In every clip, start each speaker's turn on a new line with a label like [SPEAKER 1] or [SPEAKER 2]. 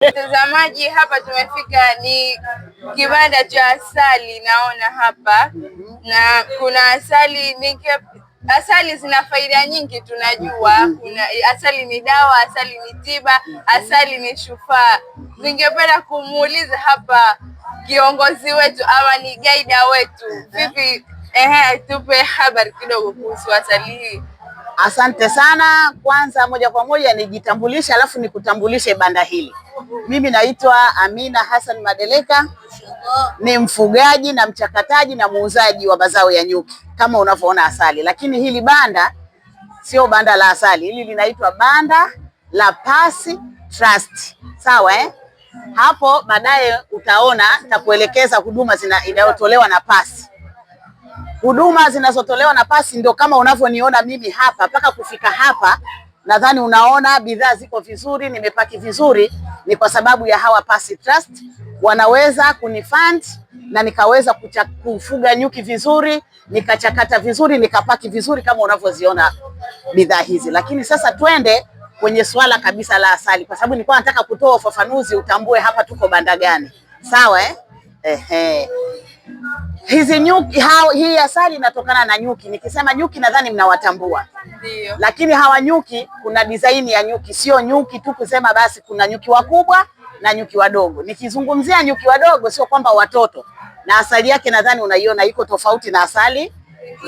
[SPEAKER 1] Mtazamaji, hapa tumefika, ni kibanda cha asali naona hapa, na kuna asali. Asali zina faida nyingi, tunajua kuna asali ni dawa, asali ni tiba, asali ni shufaa. Ningependa kumuuliza hapa kiongozi wetu ama ni guide wetu, vipi, tupe habari kidogo kuhusu asali hii.
[SPEAKER 2] Asante sana. Kwanza moja kwa moja nijitambulishe, alafu nikutambulishe banda hili. Mimi naitwa Amina Hassan Madeleka, ni mfugaji na mchakataji na muuzaji wa mazao ya nyuki kama unavyoona asali. Lakini hili banda sio banda la asali, hili linaitwa banda la Pasi Trust. Sawa Hapo baadaye utaona, nitakuelekeza huduma inayotolewa na Pasi. Huduma zinazotolewa na Pasi ndio kama unavyoniona mimi hapa. Mpaka kufika hapa nadhani unaona bidhaa ziko vizuri, nimepaki vizuri, ni kwa sababu ya hawa Pasi Trust. Wanaweza kunifund na nikaweza kufuga nyuki vizuri, nikachakata vizuri, nikapaki vizuri kama unavyoziona bidhaa hizi. Lakini sasa twende kwenye swala kabisa la asali, kwa sababu nilikuwa nataka kutoa ufafanuzi utambue hapa tuko banda gani. Sawa Hizi nyuki, hii asali inatokana na nyuki. Nikisema nyuki nadhani mnawatambua.
[SPEAKER 1] Ndio.
[SPEAKER 2] Lakini hawa nyuki, kuna design ya nyuki, sio nyuki tu kusema basi kuna nyuki wakubwa na nyuki wadogo. Nikizungumzia nyuki wadogo sio kwamba watoto, na asali yake nadhani unaiona iko tofauti na asali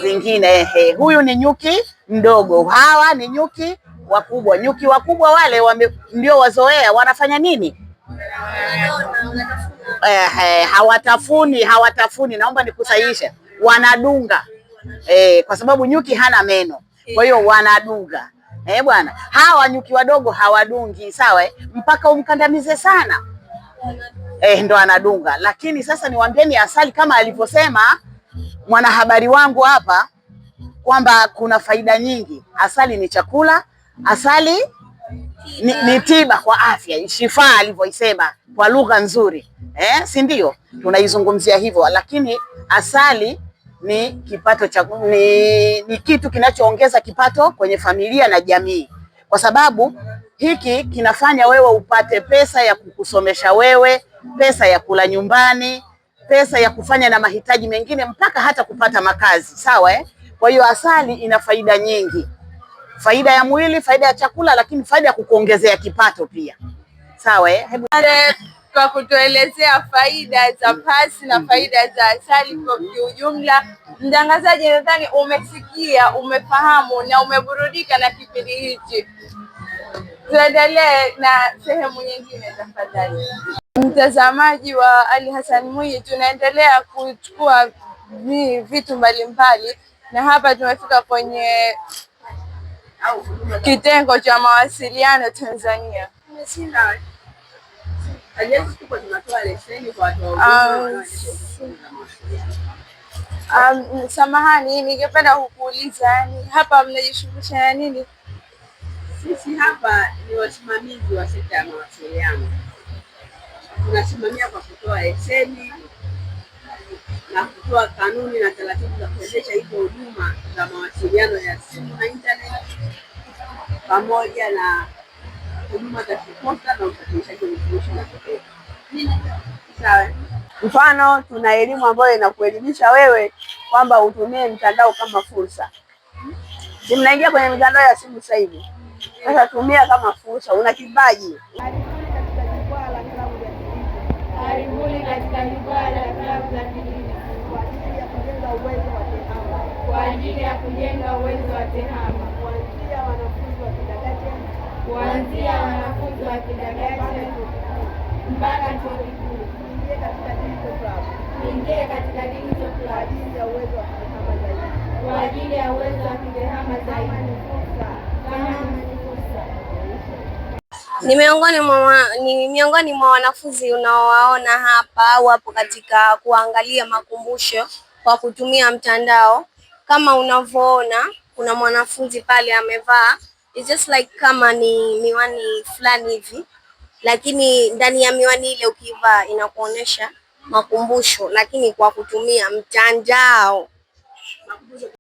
[SPEAKER 2] zingine. Huyu ni nyuki mdogo, hawa ni nyuki wakubwa. Nyuki wakubwa wale ndio wazoea, wanafanya nini? Hawatafuni, naomba nikusahihishe, wanadunga. Kwa sababu nyuki hana meno, kwa hiyo wanadunga. Bwana, hawa nyuki wadogo hawadungi, sawa mpaka umkandamize sana, ndo anadunga. Lakini sasa niwaambieni asali, kama alivyosema mwanahabari wangu hapa kwamba kuna faida nyingi. Asali ni chakula, asali ni tiba kwa afya, shifaa alivyoisema kwa lugha nzuri, si ndio? Tunaizungumzia hivyo. Lakini asali ni ni kitu kinachoongeza kipato kwenye familia na jamii, kwa sababu hiki kinafanya wewe upate pesa ya kukusomesha wewe, pesa ya kula nyumbani, pesa ya kufanya na mahitaji mengine, mpaka hata kupata makazi. Sawa Kwa hiyo asali ina faida nyingi, faida ya mwili, faida ya chakula, lakini faida ya kukuongezea kipato pia. Sawa
[SPEAKER 1] Kwa kutuelezea faida za Pasi na faida za asali kwa kiujumla. Mtangazaji, nadhani umesikia, umefahamu na umeburudika na kipindi hichi. Tuendelee na sehemu nyingine tafadhali. Mtazamaji wa Ali Hassan Mwinyi, tunaendelea kuchukua vitu mbalimbali, na hapa tumefika kwenye kitengo cha mawasiliano Tanzania. Samahani, ningependa kukuuliza, hapa mnajishughulisha na nini?
[SPEAKER 3] Sisi hapa ni wasimamizi wa sekta ya mawasiliano. Tunasimamia kwa kutoa leseni na kutoa kanuni na taratibu za kuendesha hizo huduma za mawasiliano ya simu na internet, pamoja na huduma za kiposta na usafirishaji wa vifurushi na fedha. Sawa. Mfano, tuna elimu ambayo inakuelimisha wewe kwamba utumie mtandao kama fursa. Si mnaingia kwenye mitandao ya simu sasa hivi? Sasa tumia kama fursa, una kipaji.
[SPEAKER 4] Karibuni katika jukwaa la klabu za kijiji kwa ajili ya kujenga uwezo wa TEHAMA, kuanzia wanafunzi wa kidato mpaka chuo kikuu. Ingie katika digital club kwa ajili ya uwezo wa TEHAMA zaidi.
[SPEAKER 5] Ni miongoni mwa wanafunzi unaowaona hapa au hapo katika kuangalia makumbusho kwa kutumia mtandao. Kama unavyoona kuna mwanafunzi pale amevaa, it's just like kama ni miwani fulani hivi, lakini ndani ya miwani ile ukivaa inakuonesha makumbusho, lakini kwa kutumia mtandao.